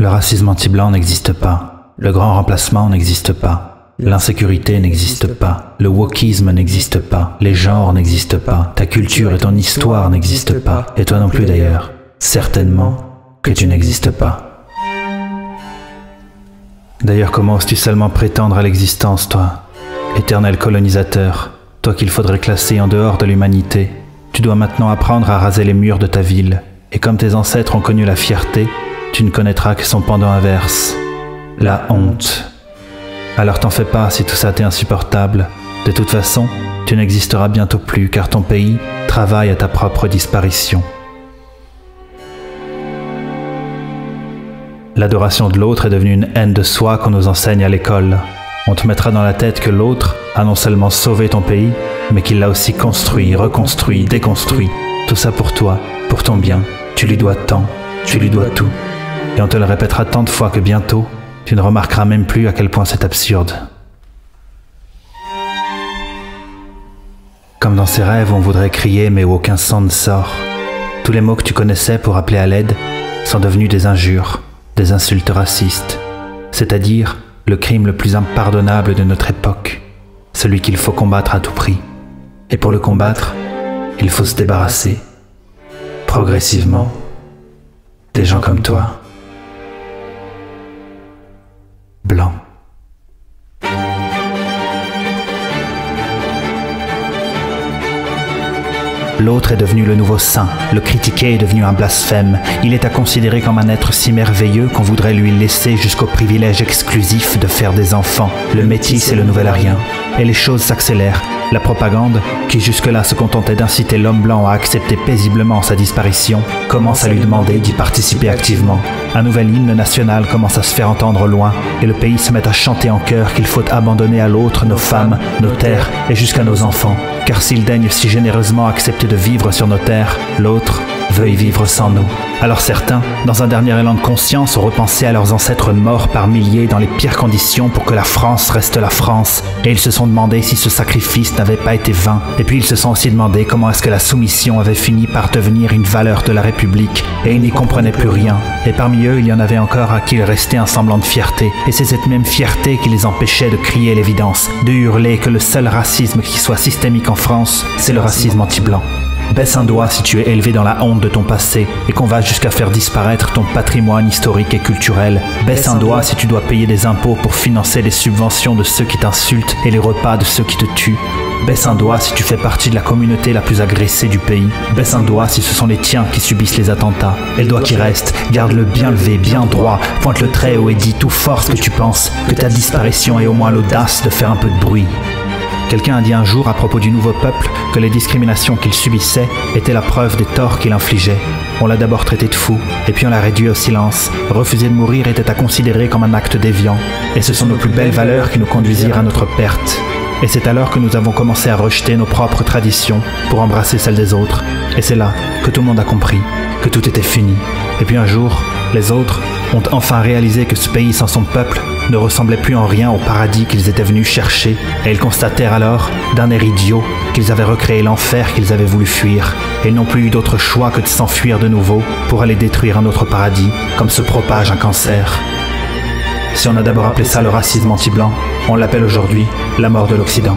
Le racisme anti-blanc n'existe pas. Le grand remplacement n'existe pas. L'insécurité n'existe pas. Le wokisme n'existe pas. Les genres n'existent pas. Ta culture et ton histoire n'existent pas. Et toi non plus d'ailleurs. Certainement que tu n'existes pas. D'ailleurs, comment oses-tu seulement prétendre à l'existence, toi, éternel colonisateur, toi qu'il faudrait classer en dehors de l'humanité? Tu dois maintenant apprendre à raser les murs de ta ville. Et comme tes ancêtres ont connu la fierté, tu ne connaîtras que son pendant inverse, la honte. Alors t'en fais pas si tout ça t'est insupportable. De toute façon, tu n'existeras bientôt plus car ton pays travaille à ta propre disparition. L'adoration de l'autre est devenue une haine de soi qu'on nous enseigne à l'école. On te mettra dans la tête que l'autre a non seulement sauvé ton pays, mais qu'il l'a aussi construit, reconstruit, déconstruit. Tout ça pour toi, pour ton bien. Tu lui dois tant, tu lui dois tout. Et on te le répétera tant de fois que bientôt, tu ne remarqueras même plus à quel point c'est absurde. Comme dans ces rêves où on voudrait crier mais où aucun son ne sort. Tous les mots que tu connaissais pour appeler à l'aide sont devenus des injures, des insultes racistes. C'est-à-dire le crime le plus impardonnable de notre époque, celui qu'il faut combattre à tout prix. Et pour le combattre, il faut se débarrasser, progressivement, des gens comme toi. Blanc. L'autre est devenu le nouveau saint, le critiqué est devenu un blasphème. Il est à considérer comme un être si merveilleux qu'on voudrait lui laisser jusqu'au privilège exclusif de faire des enfants. Le métis est le nouvel arien. Et les choses s'accélèrent. La propagande, qui jusque-là se contentait d'inciter l'homme blanc à accepter paisiblement sa disparition, commence à lui demander d'y participer activement. Un nouvel hymne national commence à se faire entendre au loin, et le pays se met à chanter en chœur qu'il faut abandonner à l'autre nos femmes, nos terres et jusqu'à nos enfants. Car s'il daigne si généreusement accepter de vivre sur nos terres, l'autre veut y vivre sans nous. Alors certains, dans un dernier élan de conscience, ont repensé à leurs ancêtres morts par milliers dans les pires conditions pour que la France reste la France. Et ils se sont demandé si ce sacrifice n'avait pas été vain. Et puis ils se sont aussi demandé comment est-ce que la soumission avait fini par devenir une valeur de la République. Et ils n'y comprenaient plus rien. Et parmi eux, il y en avait encore à qui il restait un semblant de fierté. Et c'est cette même fierté qui les empêchait de crier l'évidence, de hurler que le seul racisme qui soit systémique en France, c'est le racisme anti-blanc. Baisse un doigt si tu es élevé dans la honte de ton passé et qu'on va jusqu'à faire disparaître ton patrimoine historique et culturel. Baisse un doigt si tu dois payer des impôts pour financer les subventions de ceux qui t'insultent et les repas de ceux qui te tuent. Baisse un doigt si tu fais partie de la communauté la plus agressée du pays. Baisse un doigt si ce sont les tiens qui subissent les attentats. Et le doigt qui reste, garde-le bien levé, bien droit, pointe le trait haut et dis tout fort ce que tu penses, que ta disparition ait au moins l'audace de faire un peu de bruit. Quelqu'un a dit un jour à propos du nouveau peuple que les discriminations qu'il subissait étaient la preuve des torts qu'il infligeait. On l'a d'abord traité de fou, et puis on l'a réduit au silence. Refuser de mourir était à considérer comme un acte déviant. Et ce sont nos plus belles valeurs qui nous conduisirent à notre perte. Et c'est alors que nous avons commencé à rejeter nos propres traditions pour embrasser celles des autres. Et c'est là que tout le monde a compris que tout était fini. Et puis un jour, les autres ont enfin réalisé que ce pays sans son peuple ne ressemblait plus en rien au paradis qu'ils étaient venus chercher, et ils constatèrent alors, d'un air idiot, qu'ils avaient recréé l'enfer qu'ils avaient voulu fuir, et ils n'ont plus eu d'autre choix que de s'enfuir de nouveau pour aller détruire un autre paradis, comme se propage un cancer. Si on a d'abord appelé ça le racisme anti-blanc, on l'appelle aujourd'hui la mort de l'Occident.